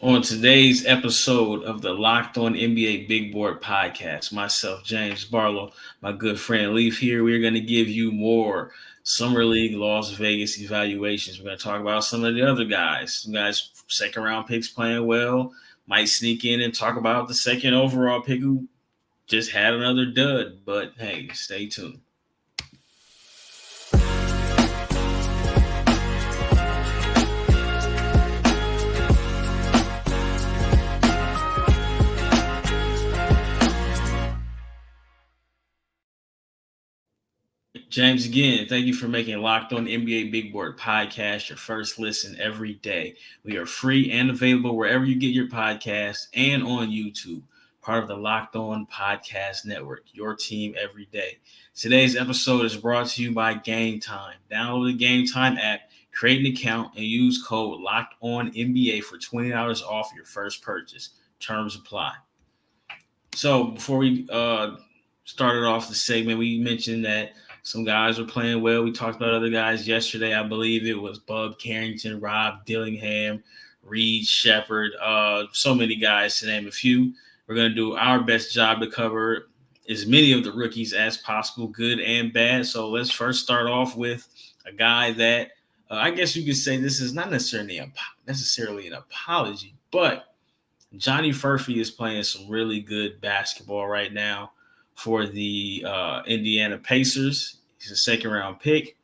On today's episode of the Locked On NBA Big Board podcast, myself, James Barlowe, my good friend Leif here, we're going to give you more Summer League Las Vegas evaluations. We're going to talk about some of the other guys. Some guys, second round picks playing well, might sneak in and talk about the second overall pick who just had another dud. But hey, stay tuned. James, again, thank you for making Locked On NBA Big Board podcast your first listen every day. We are free and available wherever you get your podcasts and on YouTube, part of the Locked On Podcast Network, your team every day. Today's episode is brought to you by Game Time. Download the Game Time app, create an account, and use code LOCKEDONNBA for $20 off your first purchase. Terms apply. So before we started off the segment, we mentioned that some guys were playing well. We talked about other guys yesterday. I believe it was Bub Carrington, Rob Dillingham, Reed Shepard, so many guys to name a few. We're going to do our best job to cover as many of the rookies as possible, good and bad. So let's first start off with a guy that I guess you could say this is not necessarily an apology, but Johnny Furphy is playing some really good basketball right now for the Indiana Pacers. He's a second-round pick.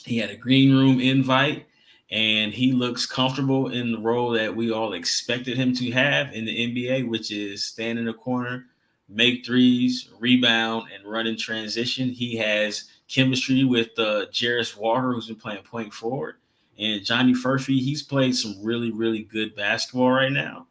He had a green room invite, and he looks comfortable in the role that we all expected him to have in the NBA, which is stand in the corner, make threes, rebound, and run in transition. He has chemistry with Jarris Walker, who's been playing point forward. And Johnny Furphy, he's played some really, really good basketball right now.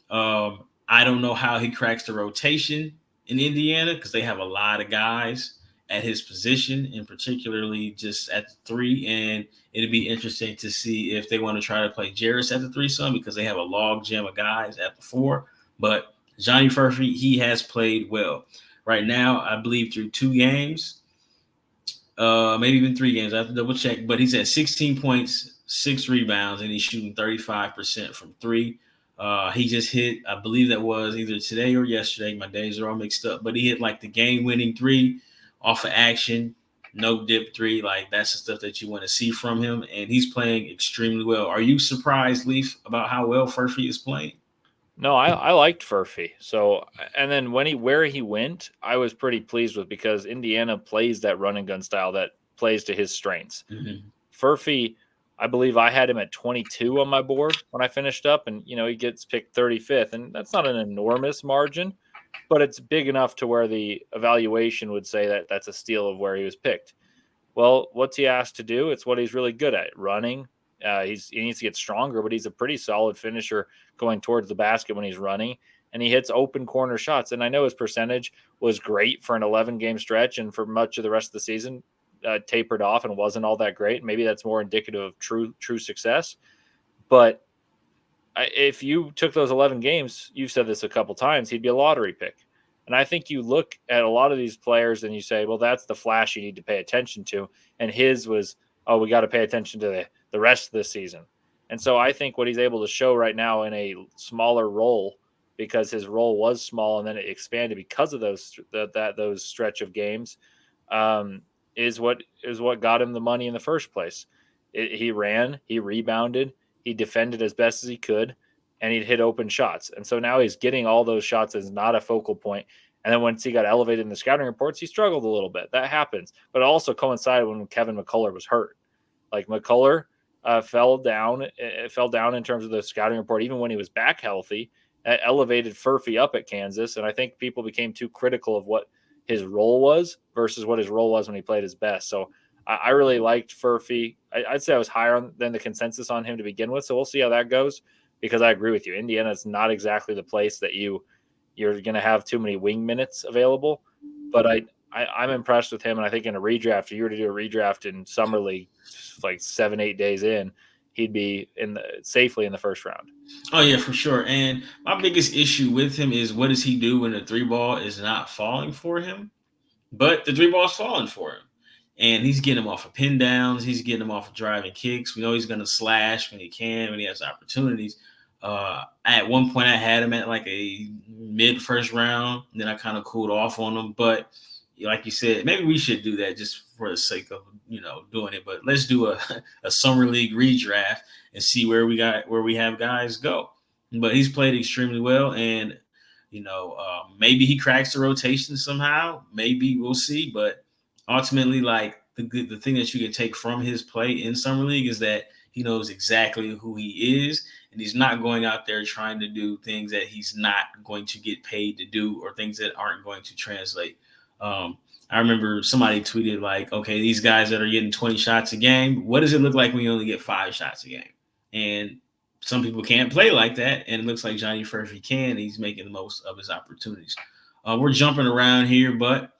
I don't know how he cracks the rotation in Indiana because they have a lot of guys at his position, and particularly just at the three. And it'd be interesting to see if they want to try to play Jarris at the three some because they have a log jam of guys at the four. But Johnny Furphy, he has played well. Right now, I believe through 2 games, maybe even 3 games. I have to double check. But he's at 16 points, 6 rebounds, and he's shooting 35% from 3. He just hit, I believe that was either today or yesterday. My days are all mixed up. But he hit like the game-winning 3 off of action, no dip 3. Like, that's the stuff that you want to see from him. And he's playing extremely well. Are you surprised, Leif, about how well Furphy is playing? No, I liked Furphy. So, and then where he went, I was pretty pleased with because Indiana plays that run and gun style that plays to his strengths. Mm-hmm. Furphy, I believe I had him at 22 on my board when I finished up, and he gets picked 35th, and that's not an enormous margin, but it's big enough to where the evaluation would say that that's a steal of where he was picked. Well, what's he asked to do? It's what he's really good at, running. He needs to get stronger, but he's a pretty solid finisher going towards the basket when he's running, and he hits open corner shots. And I know his percentage was great for an 11-game stretch, and for much of the rest of the season, tapered off and wasn't all that great. Maybe that's more indicative of true success. But if you took those 11 games, you've said this a couple times, he'd be a lottery pick. And I think you look at a lot of these players and you say, well, that's the flash you need to pay attention to. And his was, oh, we got to pay attention to the rest of the season. And so I think what he's able to show right now in a smaller role, because his role was small and then it expanded because of those stretch of games, is what got him the money in the first place. He ran, he rebounded, he defended as best as he could, and he'd hit open shots. And so now he's getting all those shots as not a focal point. And then once he got elevated in the scouting reports, he struggled a little bit. That happens. But it also coincided when Kevin McCullough was hurt. Like McCullough fell down in terms of the scouting report, even when he was back healthy. That elevated Furphy up at Kansas. And I think people became too critical of what his role was versus what his role was when he played his best. So I really liked Furphy. I'd say I was higher than the consensus on him to begin with. So we'll see how that goes. Because I agree with you. Indiana is not exactly the place that you're going to have too many wing minutes available. But I'm impressed with him. And I think in a redraft, if you were to do a redraft in Summer League, like 7-8 days in, he'd be safely in the first round. Oh, yeah, for sure. And my biggest issue with him is what does he do when the 3 ball is not falling for him? But the 3 ball is falling for him. And he's getting them off of pin downs. He's getting them off of driving kicks. We know he's going to slash when he can, when he has opportunities. At one point, I had him at like a mid first round. Then I kind of cooled off on him. But like you said, maybe we should do that just for the sake of doing it. But let's do a summer league redraft and see where we have guys go. But he's played extremely well, and maybe he cracks the rotation somehow. Maybe we'll see. But ultimately, like the thing that you can take from his play in summer league is that he knows exactly who he is, and he's not going out there trying to do things that he's not going to get paid to do or things that aren't going to translate. I remember somebody tweeted like, okay, these guys that are getting 20 shots a game, what does it look like when you only get 5 shots a game? And some people can't play like that, and it looks like Johnny Furphy can. He's making the most of his opportunities. We're jumping around here, but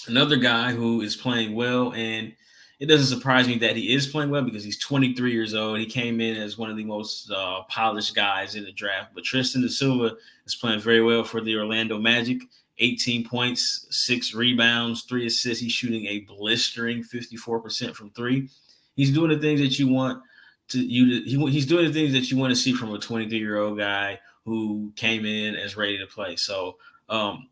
another guy who is playing well, and it doesn't surprise me that he is playing well because he's 23 years old. He came in as one of the most polished guys in the draft. But Tristan Da Silva is playing very well for the Orlando Magic. 18 points, 6 rebounds, 3 assists. He's shooting a blistering 54% from 3. He's doing the things that you want he's doing the things that you want to see from a 23-year-old guy who came in as ready to play. So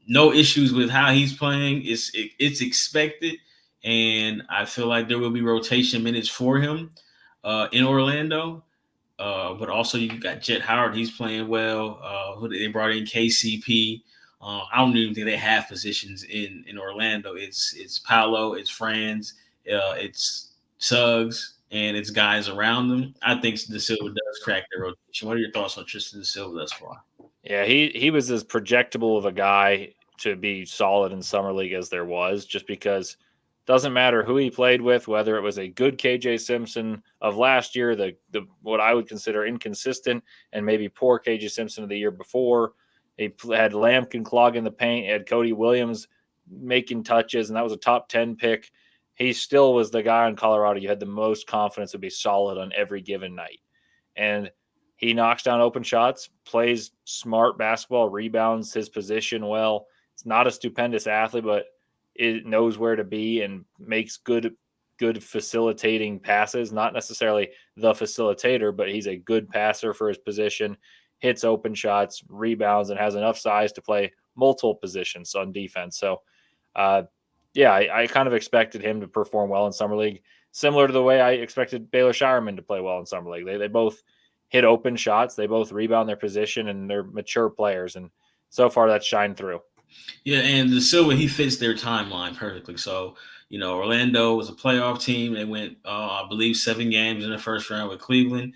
no issues with how he's playing. It's expected, and I feel like there will be rotation minutes for him in Orlando. But also you got Jet Howard. He's playing well. Who they brought in KCP. I don't even think they have positions in Orlando. It's Paolo, it's Franz, it's Suggs, and it's guys around them. I think Da Silva does crack their rotation. What are your thoughts on Tristan Da Silva thus far? Yeah, he was as projectable of a guy to be solid in summer league as there was, just because it doesn't matter who he played with, whether it was a good KJ Simpson of last year, the what I would consider inconsistent and maybe poor KJ Simpson of the year before. He had Lampkin clogging the paint. He had Cody Williams making touches, and that was a top 10 pick. He still was the guy in Colorado you had the most confidence would be solid on every given night. And he knocks down open shots, plays smart basketball, rebounds his position well. It's not a stupendous athlete, but it knows where to be and makes good facilitating passes. Not necessarily the facilitator, but he's a good passer for his position. Hits open shots, rebounds, and has enough size to play multiple positions on defense. So, I kind of expected him to perform well in Summer League, similar to the way I expected Baylor Shireman to play well in Summer League. They both hit open shots. They both rebound their position, and they're mature players. And so far, that's shined through. Yeah, and Da Silva, he fits their timeline perfectly. So, Orlando was a playoff team. They went, I believe, 7 games in the first round with Cleveland.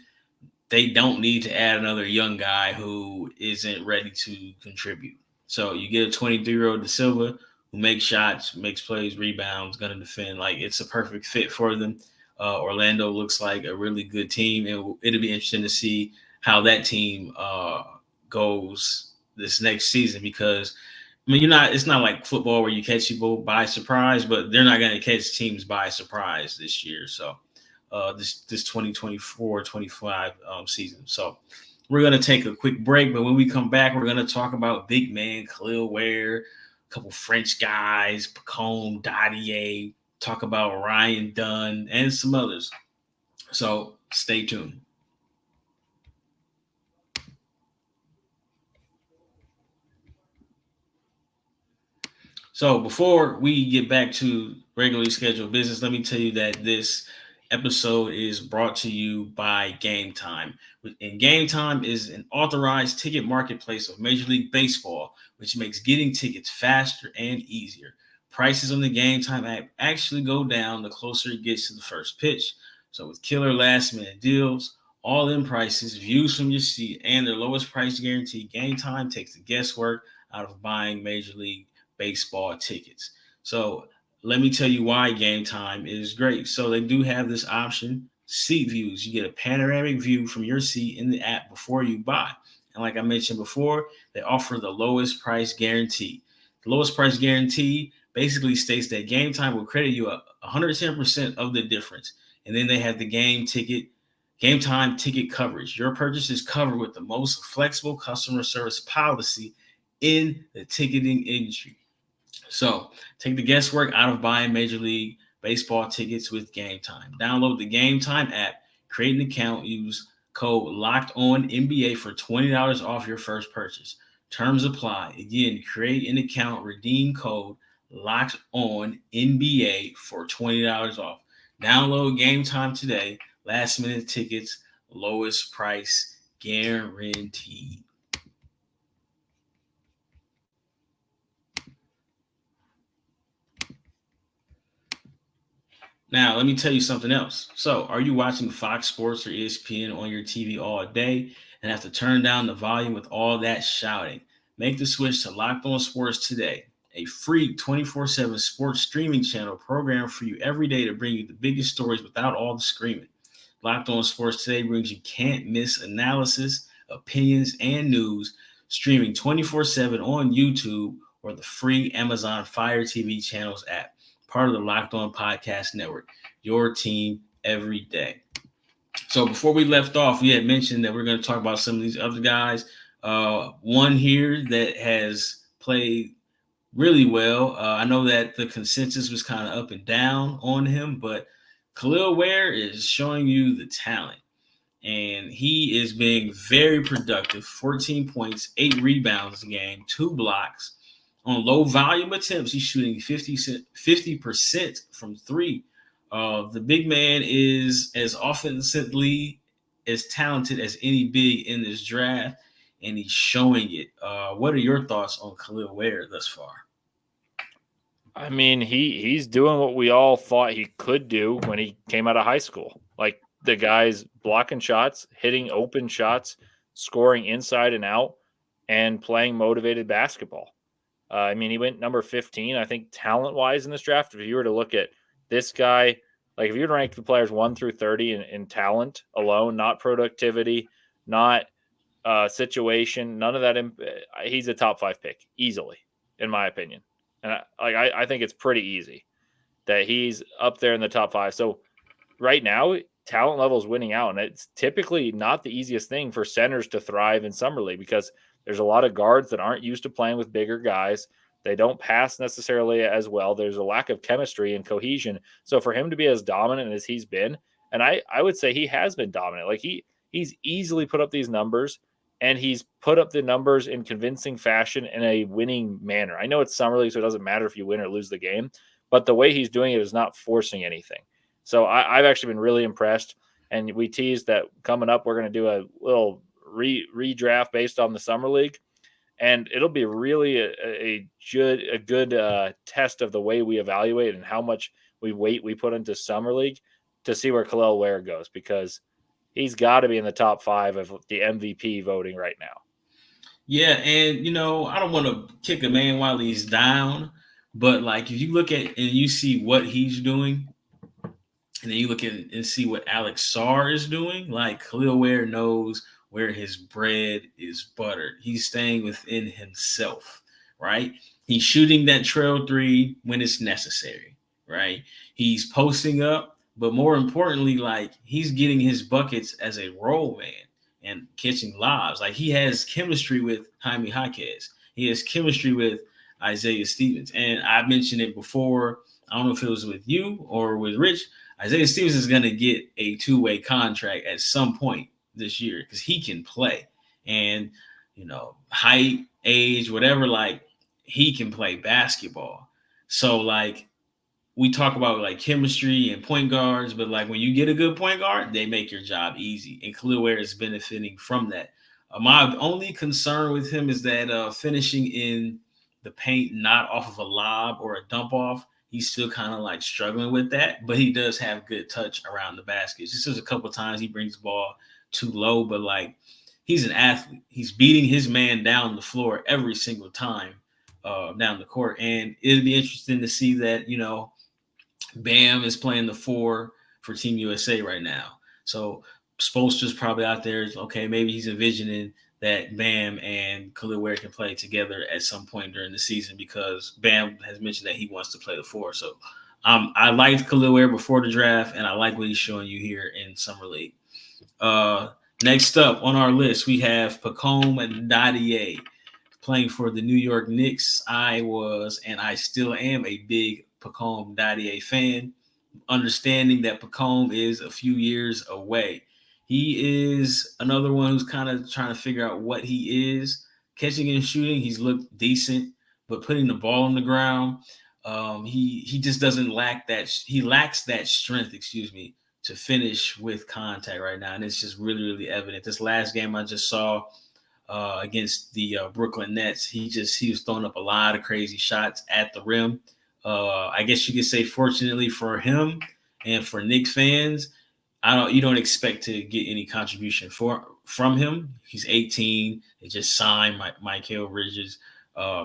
They don't need to add another young guy who isn't ready to contribute. So you get a 23-year-old Da Silva who makes shots, makes plays, rebounds, going to defend. Like, it's a perfect fit for them. Orlando looks like a really good team, and it'll be interesting to see how that team goes this next season because, it's not like football where you catch people by surprise, but they're not going to catch teams by surprise this year. So, this 2024-25 season. So we're going to take a quick break, but when we come back, we're going to talk about big man Kel'el Ware, a couple French guys, Pacome Dadiet, talk about Ryan Dunn, and some others. So stay tuned. So before we get back to regularly scheduled business, let me tell you that this episode is brought to you by Game Time. And Game Time is an authorized ticket marketplace of Major League Baseball, which makes getting tickets faster and easier. Prices on the Game Time app actually go down the closer it gets to the first pitch. So with killer last minute deals, all in prices, views from your seat, and their lowest price guarantee, Game Time takes the guesswork out of buying Major League Baseball tickets. So let me tell you why Game Time is great. So they do have this option, seat views. You get a panoramic view from your seat in the app before you buy. And like I mentioned before, they offer the lowest price guarantee. The lowest price guarantee basically states that Game Time will credit you 110% of the difference. And then they have the Game Time ticket coverage. Your purchase is covered with the most flexible customer service policy in the ticketing industry. So take the guesswork out of buying Major League Baseball tickets with Game Time. Download the Game Time app, create an account, use Code Locked On NBA for $20 off your first purchase. Terms apply. Again, create an account, redeem code Locked On NBA for $20 off. Download Game Time today. Last minute tickets, lowest price guaranteed. Now, let me tell you something else. So, are you watching Fox Sports or ESPN on your TV all day and have to turn down the volume with all that shouting? Make the switch to Locked On Sports today, a free 24/7 sports streaming channel programmed for you every day to bring you the biggest stories without all the screaming. Locked On Sports today brings you can't miss analysis, opinions, and news, streaming 24/7 on YouTube or the free Amazon Fire TV channels app. Part of the Locked On Podcast Network, your team every day. So before we left off, we had mentioned that we're going to talk about some of these other guys. One here that has played really well. I know that the consensus was kind of up and down on him, but Kel'el Ware is showing you the talent. And he is being very productive. 14 points, 8 rebounds a game, 2 blocks. On low volume attempts, he's shooting 50% from 3. The big man is as offensively as talented as any big in this draft, and he's showing it. What are your thoughts on Kel'el Ware thus far? I mean, he's doing what we all thought he could do when he came out of high school. Like, the guy's blocking shots, hitting open shots, scoring inside and out, and playing motivated basketball. I mean, he went number 15, I think, talent-wise in this draft. If you were to look at this guy, like if you were to rank the players 1 through 30 in talent alone, not productivity, not situation, none of that, he's a top 5 pick easily, in my opinion. And I think it's pretty easy that he's up there in the top 5. So right now, talent level is winning out, and it's typically not the easiest thing for centers to thrive in summer league because there's a lot of guards that aren't used to playing with bigger guys. They don't pass necessarily as well. There's a lack of chemistry and cohesion. So for him to be as dominant as he's been, and I would say he has been dominant. Like he's easily put up these numbers, and he's put up the numbers in convincing fashion in a winning manner. I know it's summer league, so it doesn't matter if you win or lose the game, but the way he's doing it is not forcing anything. So I've actually been really impressed. And we teased that coming up, we're going to do a little redraft based on the summer league, and it'll be really a good test of the way we evaluate and how much weight we put into summer league to see where Kel'el Ware goes, because he's got to be in the top 5 of the MVP voting right now. Yeah, and I don't want to kick a man while he's down, but like if you look at and you see what he's doing, and then you look at and see what Alex Sarr is doing, like Kel'el Ware knows where his bread is buttered. He's staying within himself, right? He's shooting that trail 3 when it's necessary, right? He's posting up, but more importantly, like he's getting his buckets as a role man and catching lobs. Like he has chemistry with Jaime Jaquez. He has chemistry with Isaiah Stevens. And I mentioned it before. I don't know if it was with you or with Rich. Isaiah Stevens is going to get a 2-way contract at some point this year because he can play. And, height, age, whatever, like he can play basketball. So, like, we talk about like chemistry and point guards, but like when you get a good point guard, they make your job easy. And Kel'el Ware is benefiting from that. My only concern with him is that finishing in the paint, not off of a lob or a dump off, he's still kind of like struggling with that, but he does have good touch around the basket. Just there's a couple of times he brings the ball too low, but like he's an athlete. He's beating his man down the floor every single time down the court. And it'll be interesting to see that, Bam is playing the 4 for Team USA right now. So Spoelstra's probably out there. Okay, maybe he's envisioning that Bam and Kel'el Ware can play together at some point during the season because Bam has mentioned that he wants to play the 4. So I liked Kel'el Ware before the draft, and I like what he's showing you here in Summer League. Next up on our list, we have Pacome Dadiet playing for the New York Knicks. I was, and I still am, a big Pacome Dadiet fan, understanding that Pacome is a few years away. He is another one who's kind of trying to figure out what he is. Catching and shooting, he's looked decent, but putting the ball on the ground, he just doesn't lack that. He lacks that strength, to finish with contact right now, and it's just really, really evident. This last game I just saw against the Brooklyn Nets, he was throwing up a lot of crazy shots at the rim. I guess you could say, fortunately for him and for Knicks fans, you don't expect to get any contribution from him. He's 18. They just signed Michael Bridges.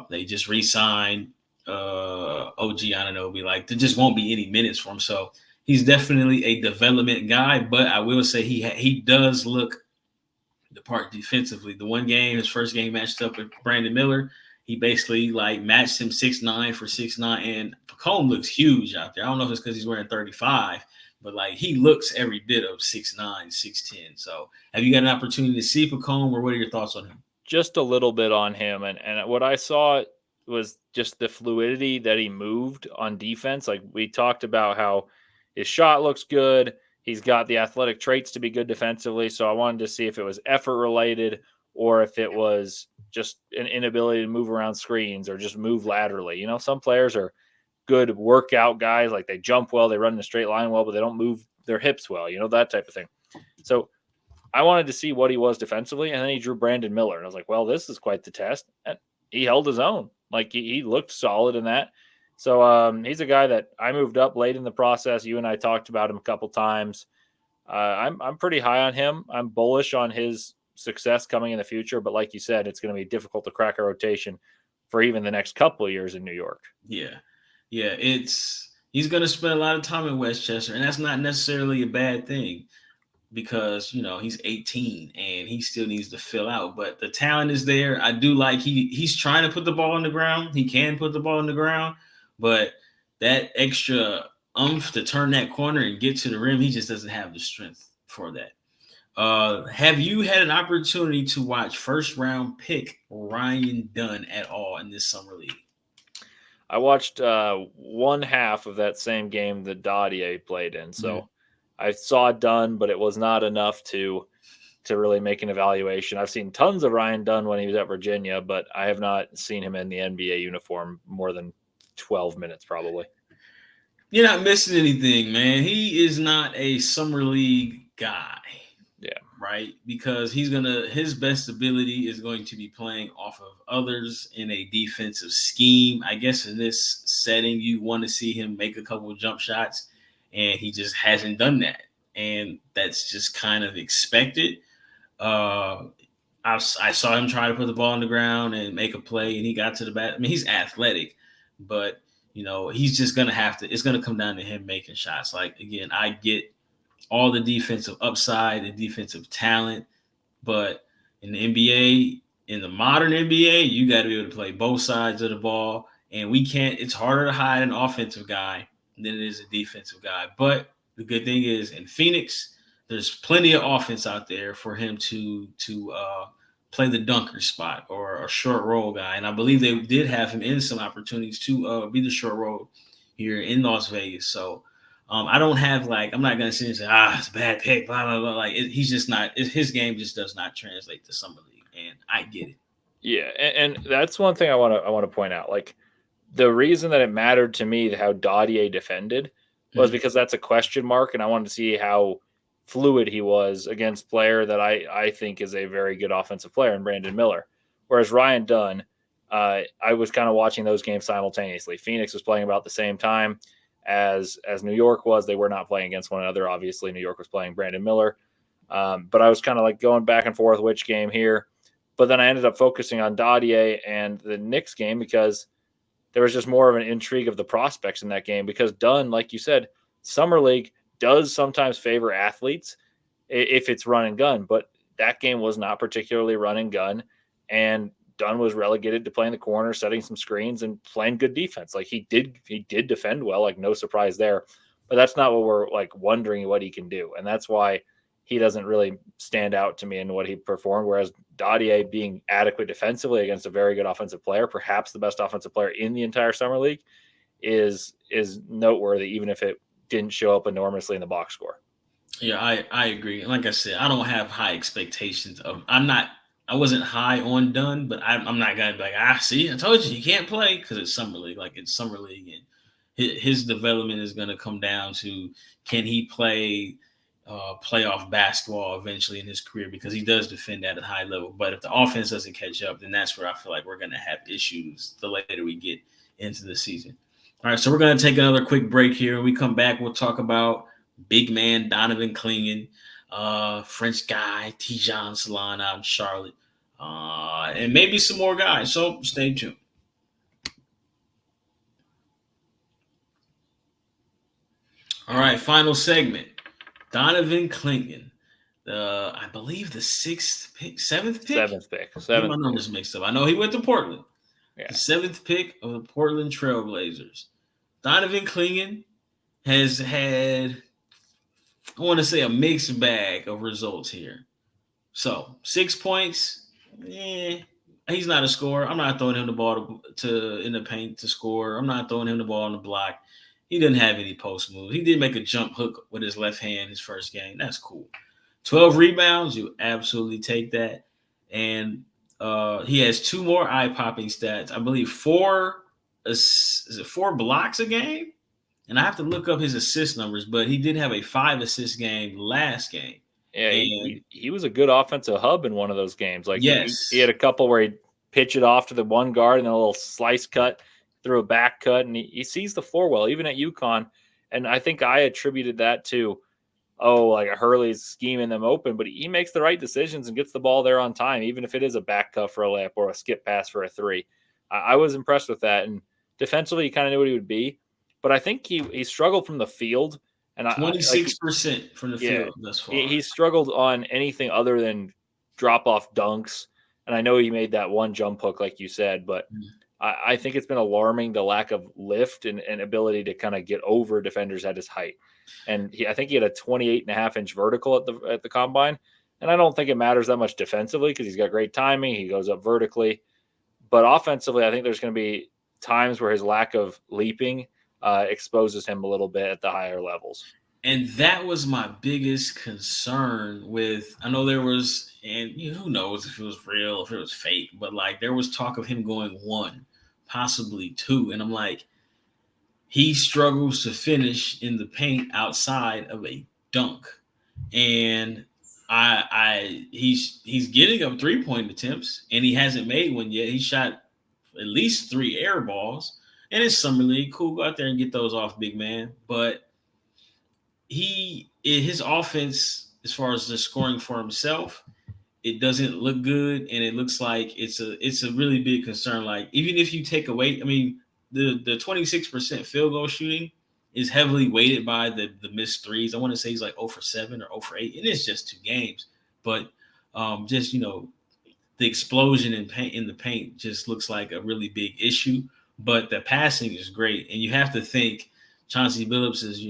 They just re-signed OG Anunoby. Like, there just won't be any minutes for him. So he's definitely a development guy, but I will say he does look the part defensively. The one game, his first game matched up with Brandon Miller, he basically like matched him 6'9" for 6'9", and Pacome looks huge out there. I don't know if it's because he's wearing 35, but like he looks every bit of 6'9", 6'10". So have you got an opportunity to see Pacome, or what are your thoughts on him? Just a little bit on him, and what I saw was just the fluidity that he moved on defense. Like, we talked about how his shot looks good. He's got the athletic traits to be good defensively. So I wanted to see if it was effort related or if it was just an inability to move around screens or just move laterally. You know, some players are good workout guys. Like, they jump well, they run in a straight line well, but they don't move their hips well, you know, that type of thing. So I wanted to see what he was defensively, and then he drew Brandon Miller. And I was like, well, this is quite the test. And he held his own. Like, he looked solid in that. So he's a guy that I moved up late in the process. You and I talked about him a couple times. I'm pretty high on him. I'm bullish on his success coming in the future. But like you said, it's going to be difficult to crack a rotation for even the next couple of years in New York. Yeah. He's going to spend a lot of time in Westchester, and that's not necessarily a bad thing, because, you know, he's 18 and he still needs to fill out, but the talent is there. I do like he's trying to put the ball on the ground. He can put the ball on the ground, but that extra oomph to turn that corner and get to the rim, he just doesn't have the strength for that. Have you had an opportunity to watch first round pick Ryan Dunn at all in this summer league? I watched one half of that same game that Dadiet played in. So I saw Dunn, but it was not enough to really make an evaluation. I've seen tons of Ryan Dunn when he was at Virginia, but I have not seen him in the NBA uniform more than 12 minutes probably. You're not missing anything, man. He is not a summer league guy. Yeah. Right? Because his best ability is going to be playing off of others in a defensive scheme. I guess in this setting, you want to see him make a couple of jump shots, and he just hasn't done that. And that's just kind of expected. I saw him try to put the ball on the ground and make a play, and he got to the bat. I mean, he's athletic, but, you know, he's just going to have to – it's going to come down to him making shots. Like, again, I get all the defensive upside, the defensive talent, but in the NBA, in the modern NBA, you got to be able to play both sides of the ball, and it's harder to hide an offensive guy than it is a defensive guy. But the good thing is, in Phoenix, there's plenty of offense out there for him to play the dunker spot or a short roll guy, and I believe they did have him in some opportunities to be the short roll here in Las Vegas. So I don't have I'm not going to sit and say, it's a bad pick, blah, blah, blah. Like, he's just not, his game just does not translate to summer league, and I get it. Yeah. And that's one thing I want to point out. Like, the reason that it mattered to me how Dadiet defended was because that's a question mark, and I wanted to see how fluid he was against player that I think is a very good offensive player in Brandon Miller. Whereas Ryan Dunn, I was kind of watching those games simultaneously. Phoenix was playing about the same time as New York was. They were not playing against one another. Obviously, New York was playing Brandon Miller. But I was kind of like going back and forth which game here. But then I ended up focusing on Dadiet and the Knicks game because there was just more of an intrigue of the prospects in that game, because Dunn, like you said, summer league does sometimes favor athletes if it's run and gun, but that game was not particularly run and gun, and Dunn was relegated to playing the corner, setting some screens, and playing good defense. Like, he did defend well, like, no surprise there, but that's not what we're like wondering what he can do. And that's why he doesn't really stand out to me in what he performed. Whereas Dadiet, being adequate defensively against a very good offensive player, perhaps the best offensive player in the entire summer league, is noteworthy, even if it didn't show up enormously in the box score. Yeah, I agree. Like I said, I don't have high expectations of. I wasn't high on Dunn, but I'm not gonna be like, see, I told you he can't play because it's summer league. Like it's summer league, and his development is gonna come down to can he play playoff basketball eventually in his career because he does defend at a high level. But if the offense doesn't catch up, then that's where I feel like we're gonna have issues the later we get into the season. All right, so we're gonna take another quick break here. When we come back, we'll talk about big man Donovan Clingan, French guy Tidjane Salaun out in Charlotte, and maybe some more guys. So stay tuned. All right, final segment. Donovan Clingan, I believe the sixth pick, seventh pick. Seventh pick. Get my numbers mixed up. I know he went to Portland. Yeah. The seventh pick of the Portland Trailblazers. Donovan Clingan has had, I want to say, a mixed bag of results here. So 6 points, he's not a scorer. I'm not throwing him the ball to in the paint to score. I'm not throwing him the ball on the block. He didn't have any post moves. He did make a jump hook with his left hand his first game. That's cool. 12 rebounds, you absolutely take that. And he has two more eye-popping stats. I believe four blocks a game? And I have to look up his assist numbers, but he did have a 5-assist game last game. Yeah, he was a good offensive hub in one of those games. Like yes, he had a couple where he'd pitch it off to the one guard and then a little slice cut through a back cut, and he sees the floor well, even at UConn. And I think I attributed that to, like a Hurley's scheming them open, but he makes the right decisions and gets the ball there on time, even if it is a back cut for a layup or a skip pass for a three. I was impressed with that. And defensively, he kind of knew what he would be. But I think he struggled from the field. And 26% from the field thus far. He struggled on anything other than drop-off dunks. And I know he made that one jump hook, like you said, but I think it's been alarming, the lack of lift and ability to kind of get over defenders at his height. And I think he had a 28.5-inch vertical at the combine. And I don't think it matters that much defensively because he's got great timing. He goes up vertically. But offensively, I think there's going to be times where his lack of leaping exposes him a little bit at the higher levels. And that was my biggest concern with, I know there was, and who knows if it was real, if it was fake, but like there was talk of him going 1, possibly 2. And I'm like, he struggles to finish in the paint outside of a dunk. And he's getting up 3-point attempts and he hasn't made one yet. He shot at least 3 air balls. And it's summer league. Cool, go out there and get those off, big man. But his offense, as far as the scoring for himself, it doesn't look good, and it looks like it's a really big concern. Like even if you take away, I mean, the 26% field goal shooting is heavily weighted by the missed threes. I want to say he's like 0 for 7 or 0 for 8, and it's just 2 games. But just the explosion in the paint just looks like a really big issue. But the passing is great, and you have to think Chauncey Billups is,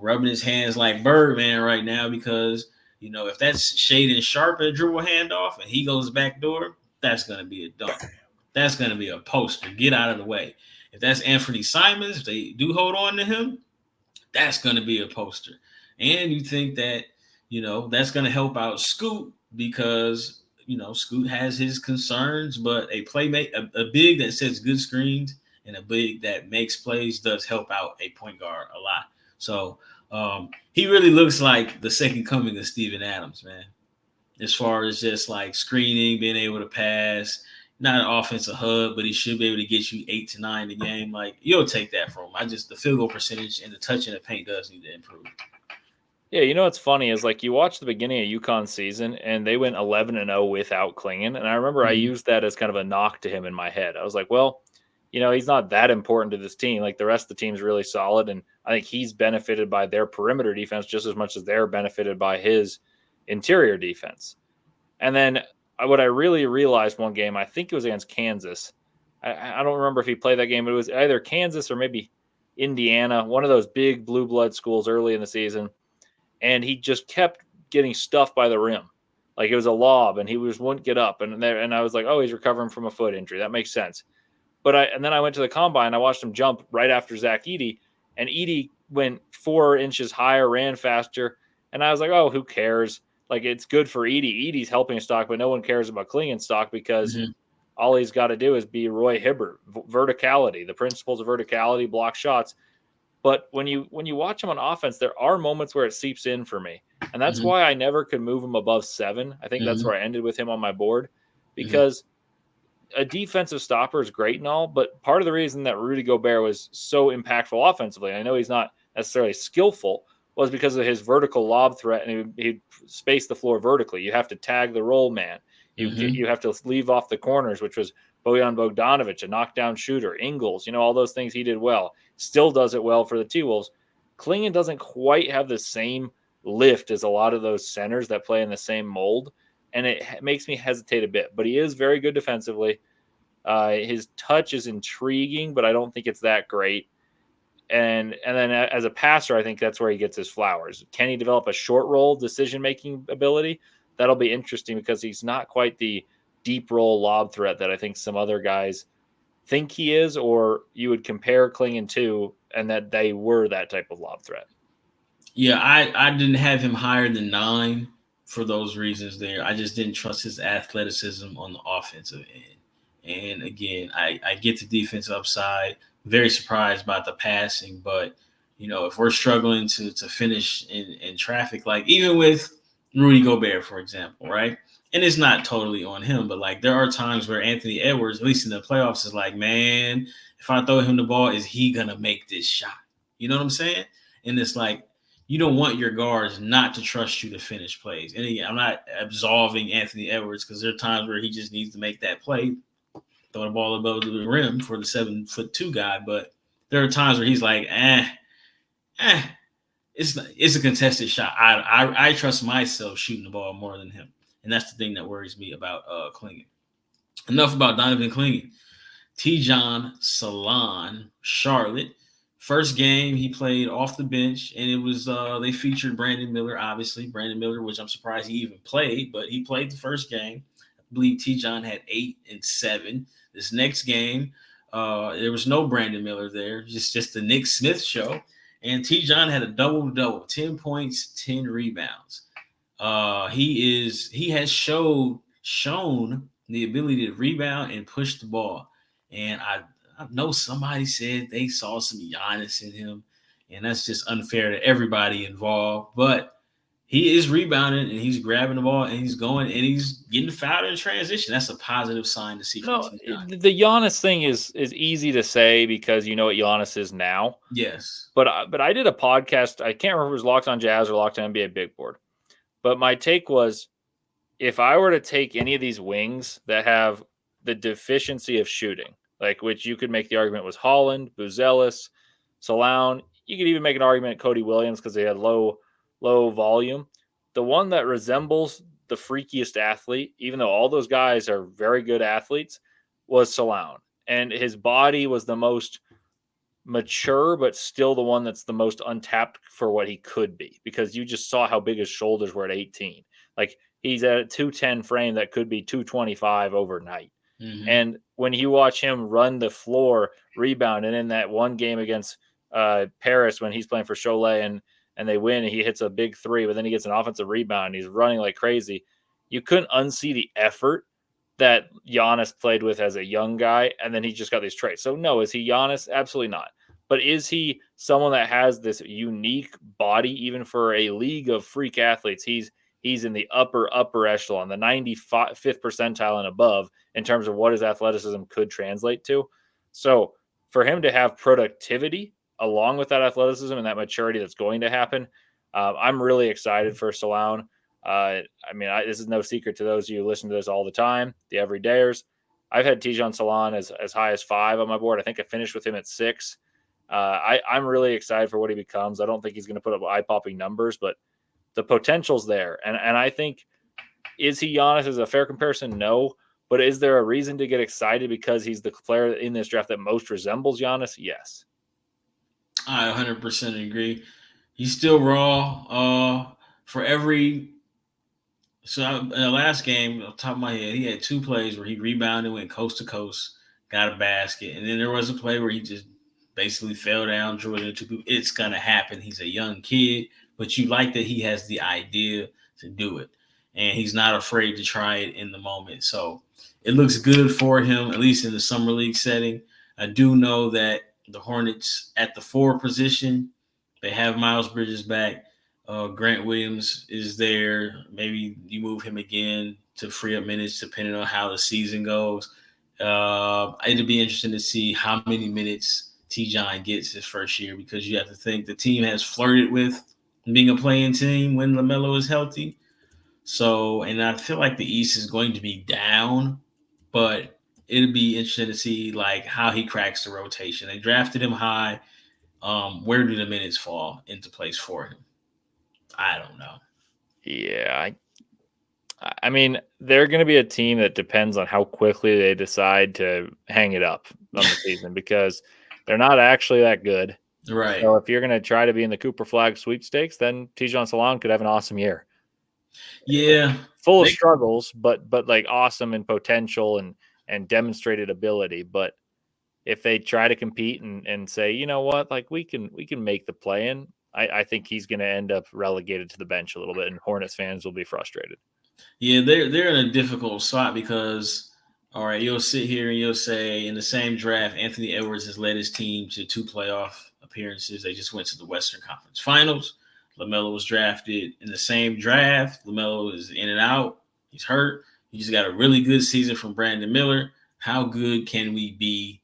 rubbing his hands like Birdman right now because, if that's Shaedon Sharpe a dribble handoff and he goes back door, that's going to be a dunk. That's going to be a poster. Get out of the way. If that's Anthony Simons, if they do hold on to him, that's going to be a poster. And you think that, that's going to help out Scoot because, Scoot has his concerns, but a big that sets good screens and a big that makes plays does help out a point guard a lot. So he really looks like the second coming of Steven Adams, man, as far as just like screening, being able to pass, not an offensive hub, but he should be able to get you 8 to 9 a game. Like you'll take that from him. The field goal percentage and the touch in the paint does need to improve. Yeah, what's funny is like you watch the beginning of UConn season and they went 11-0 without Clingan. And I remember I used that as kind of a knock to him in my head. I was like, well, he's not that important to this team. Like the rest of the team's really solid. And I think he's benefited by their perimeter defense just as much as they're benefited by his interior defense. And then what I really realized one game, I think it was against Kansas. I don't remember if he played that game, but it was either Kansas or maybe Indiana, one of those big blue blood schools early in the season. And he just kept getting stuffed by the rim. Like it was a lob and he wouldn't get up. And I was like, oh, he's recovering from a foot injury. That makes sense. And then I went to the combine. I watched him jump right after Zach Edey, and Edey went 4 inches higher, ran faster, And I was like, oh, who cares? Like, it's good for Edey. Edey's helping stock, but no one cares about Clingan stock because all he's got to do is be Roy Hibbert, verticality, the principles of verticality, block shots. But when you watch him on offense, there are moments where it seeps in for me. And that's why I never could move him above 7. I think that's where I ended with him on my board, because a defensive stopper is great and all, but part of the reason that Rudy Gobert was so impactful offensively, I know he's not necessarily skillful, was because of his vertical lob threat, and he'd space the floor vertically. You have to tag the roll man. You have to leave off the corners, which was Bojan Bogdanovic, a knockdown shooter, Ingles, all those things he did well. Still does it well for the T-Wolves. Clingan doesn't quite have the same lift as a lot of those centers that play in the same mold, and it makes me hesitate a bit. But he is very good defensively. His touch is intriguing, but I don't think it's that great. And then as a passer, I think that's where he gets his flowers. Can he develop a short roll decision-making ability? That'll be interesting because he's not quite the deep roll lob threat that I think some other guys think he is, or you would compare Clingan to, and that they were that type of lob threat. Yeah, I didn't have him higher than 9 for those reasons there. I just didn't trust his athleticism on the offensive end. And again, I get the defensive upside. Very surprised about the passing, but if we're struggling to finish in traffic, like even with Rudy Gobert, for example, right? And it's not totally on him, but like there are times where Anthony Edwards, at least in the playoffs, is like, man, if I throw him the ball, is he gonna make this shot? You know what I'm saying? And it's like, you don't want your guards not to trust you to finish plays. And again, I'm not absolving Anthony Edwards, because there are times where he just needs to make that play, throw the ball above the rim for the 7'2" guy. But there are times where he's like, it's a contested shot. I trust myself shooting the ball more than him. And that's the thing that worries me about Clingan. Enough about Donovan Clingan. Tidjane Salaun, Charlotte. First game he played off the bench, and it was they featured Brandon Miller, obviously. Brandon Miller, which I'm surprised he even played, but he played the first game. I believe Tidjane had 8 and 7. This next game, there was no Brandon Miller there, just the Nick Smith show. And Tidjane had a double-double, 10 points, 10 rebounds. He has shown the ability to rebound and push the ball. And I know somebody said they saw some Giannis in him, and that's just unfair to everybody involved. But he is rebounding, and he's grabbing the ball, and he's going, and he's getting fouled in transition. That's a positive sign to see. No, the Giannis thing is easy to say because you know what Giannis is now. Yes. But I did a podcast. I can't remember if it was Locked on Jazz or Locked on NBA Big Board. But my take was, if I were to take any of these wings that have the deficiency of shooting, like which you could make the argument was Holland, Buzelis, Salaun. You could even make an argument Cody Williams because they had low volume. The one that resembles the freakiest athlete, even though all those guys are very good athletes, was Salaun. And his body was the most mature, but still the one that's the most untapped for what he could be, because you just saw how big his shoulders were at 18. Like, he's at a 210 frame that could be 225 overnight. Mm-hmm. And when you watch him run the floor, rebound, and in that one game against Paris when he's playing for Cholet and they win, and he hits a big 3, but then he gets an offensive rebound and he's running like crazy, you couldn't unsee the effort that Giannis played with as a young guy, and then he just got these traits. So no, is he Giannis? Absolutely not. But is he someone that has this unique body, even for a league of freak athletes? He's in the upper echelon, the 95th percentile and above in terms of what his athleticism could translate to. So for him to have productivity along with that athleticism and that maturity that's going to happen, I'm really excited for Salaun. This is no secret to those of you who listen to this all the time, the everydayers. I've had Tidjane Salaun as high as 5 on my board. I think I finished with him at 6. I'm really excited for what he becomes. I don't think he's going to put up eye-popping numbers, but the potential's there. And I think, is he Giannis as a fair comparison? No. But is there a reason to get excited because he's the player in this draft that most resembles Giannis? Yes. I 100% agree. He's still raw. For every – so in the last game, off the top of my head, he had 2 plays where he rebounded, went coast to coast, got a basket. And then there was a play where he just basically fell down, drew it into people. It's going to happen. He's a young kid, but you like that he has the idea to do it, and he's not afraid to try it in the moment. So it looks good for him, at least in the summer league setting. I do know that the Hornets at the 4 position, they have Miles Bridges back. Grant Williams is there. Maybe you move him again to free up minutes, depending on how the season goes. It'd be interesting to see how many minutes Tidjane gets his first year, because you have to think the team has flirted with being a playing team when LaMelo is healthy. So, and I feel like the East is going to be down, but it'd be interesting to see like how he cracks the rotation. They drafted him high. Where do the minutes fall into place for him? I don't know. Yeah, I mean, they're going to be a team that depends on how quickly they decide to hang it up on the season, because they're not actually that good. Right. So if you're going to try to be in the Cooper Flag sweepstakes, then Tidjane Salaun could have an awesome year. Yeah. Full of struggles, but like awesome in potential and demonstrated ability. But if they try to compete and say, you know what, like we can make the play in, I think he's going to end up relegated to the bench a little bit, and Hornets fans will be frustrated. Yeah, they're in a difficult spot because, all right, you'll sit here and you'll say in the same draft, Anthony Edwards has led his team to 2 playoff appearances. They just went to the Western Conference Finals. LaMelo was drafted in the same draft. LaMelo is in and out. He's hurt. He just got a really good season from Brandon Miller. How good can we be?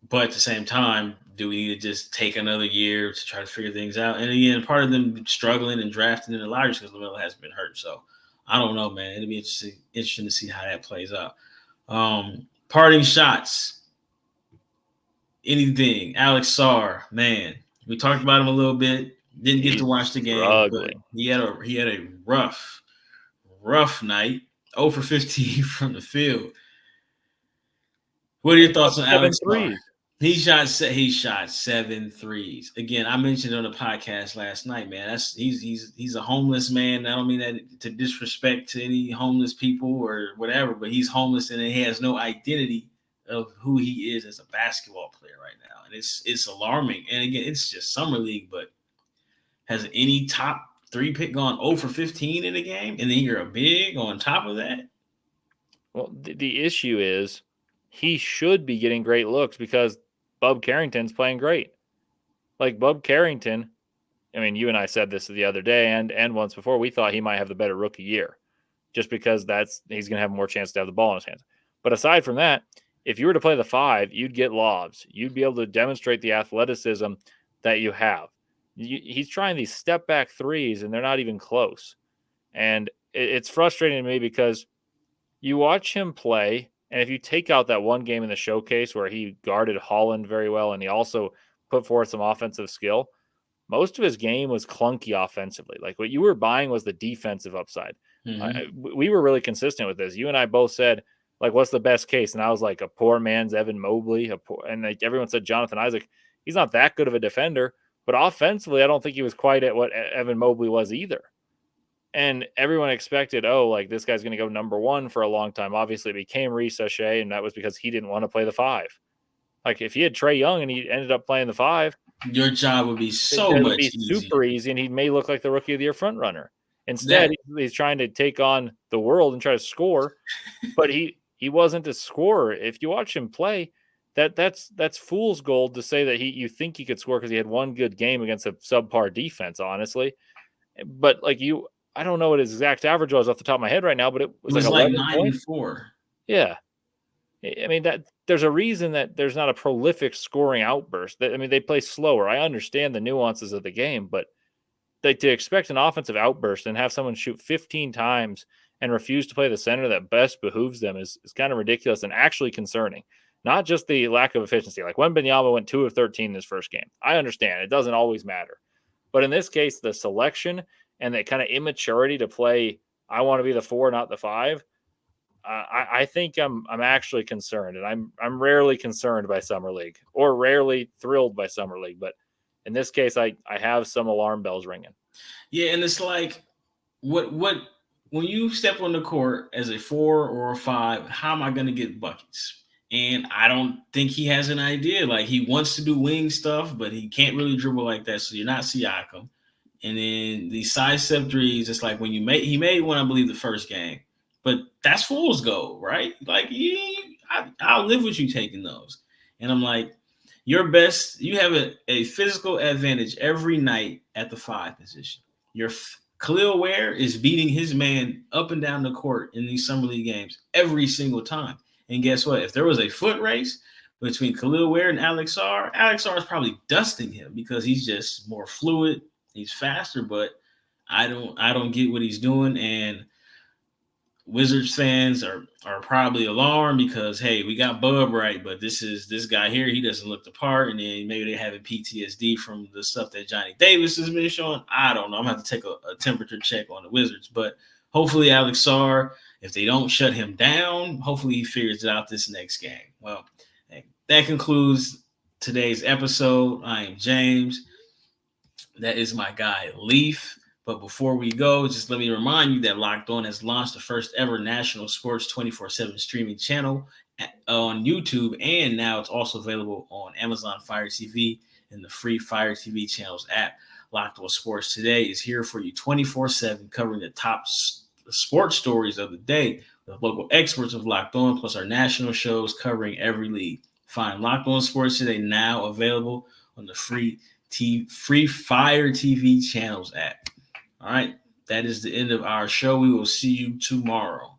But at the same time, do we need to just take another year to try to figure things out? And again, part of them struggling and drafting in the lottery because LaMelo hasn't been hurt. So I don't know, man. It'll be interesting to see how that plays out. Parting shots. Anything. Alex Sarr, man. We talked about him a little bit. Didn't get to watch the game, but he had a rough night. 0 for 15 from the field. What are your thoughts on Alex Sarr? He shot 7 threes. Again, I mentioned on the podcast last night, man. He's a homeless man. I don't mean that to disrespect to any homeless people or whatever, but he's homeless and he has no identity of who he is as a basketball player right now. And it's alarming. And again, it's just summer league, but has any top 3 pick gone 0 for 15 in a game? And then you're a big on top of that? Well, the issue is he should be getting great looks because Bub Carrington's playing great. Like Bub Carrington, I mean, you and I said this the other day and once before, we thought he might have the better rookie year just because he's going to have more chance to have the ball in his hands. But aside from that, if you were to play the 5, you'd get lobs. You'd be able to demonstrate the athleticism that you have. He's trying these step back threes and they're not even close. And it's frustrating to me because you watch him play, and if you take out that one game in the showcase where he guarded Holland very well and he also put forth some offensive skill, most of his game was clunky offensively. Like what you were buying was the defensive upside. Mm-hmm. We were really consistent with this. You and I both said, like, what's the best case? And I was like, a poor man's Evan Mobley. And like everyone said, Jonathan Isaac. He's not that good of a defender, but offensively, I don't think he was quite at what Evan Mobley was either. And everyone expected, like this guy's going to go number 1 for a long time. Obviously, it became Reese O'Shea, and that was because he didn't want to play the 5. Like if he had Trae Young and he ended up playing the 5, your job would be much easier. Super easy, and he may look like the rookie of the year front runner. Instead, he's trying to take on the world and try to score, but he wasn't a scorer. If you watch him play, that's fool's gold to say that you think he could score because he had one good game against a subpar defense, honestly. But like I don't know what his exact average was off the top of my head right now, but it was like 94. Yeah. I mean, that there's a reason that there's not a prolific scoring outburst. I mean, they play slower. I understand the nuances of the game, but to expect an offensive outburst and have someone shoot 15 times and refuse to play the center that best behooves them is kind of ridiculous and actually concerning. Not just the lack of efficiency. Like when Wembanyama went 2 of 13 in his first game. I understand. It doesn't always matter. But in this case, the selection and the kind of immaturity to play, I want to be the 4, not the 5. I think I'm actually concerned, and I'm rarely concerned by Summer League or rarely thrilled by Summer League. But in this case, I have some alarm bells ringing. Yeah, and it's like, what when you step on the court as a 4 or a 5, how am I going to get buckets? And I don't think he has an idea. Like he wants to do wing stuff, but he can't really dribble like that. So you're not Siakam. And then the sidestep threes, it's like when he made one, I believe, the first game. But that's fool's gold, right? Like, I'll live with you taking those. And I'm like, you have a physical advantage every night at the 5 position. Your Kel'el Ware is beating his man up and down the court in these summer league games every single time. And guess what? If there was a foot race between Kel'el Ware and Alex Sarr is probably dusting him because he's just more fluid. He's faster, but I don't get what he's doing. And Wizards fans are probably alarmed because, hey, we got Bub right, but this guy here, he doesn't look the part, and then maybe they're having PTSD from the stuff that Johnny Davis has been showing. I don't know. I'm going to have to take a temperature check on the Wizards, but hopefully Alex Sarr, if they don't shut him down, hopefully he figures it out this next game. Well, hey, that concludes today's episode. I am James. That is my guy, Leif. But before we go, just let me remind you that Locked On has launched the first ever national sports 24/7 streaming channel on YouTube, and now it's also available on Amazon Fire TV and the free Fire TV channels app. Locked On Sports Today is here for you 24/7, covering the top sports stories of the day with local experts of Locked On, plus our national shows covering every league. Find Locked On Sports Today now available on the free Fire TV channels app. All right, that is the end of our show. We will see you tomorrow.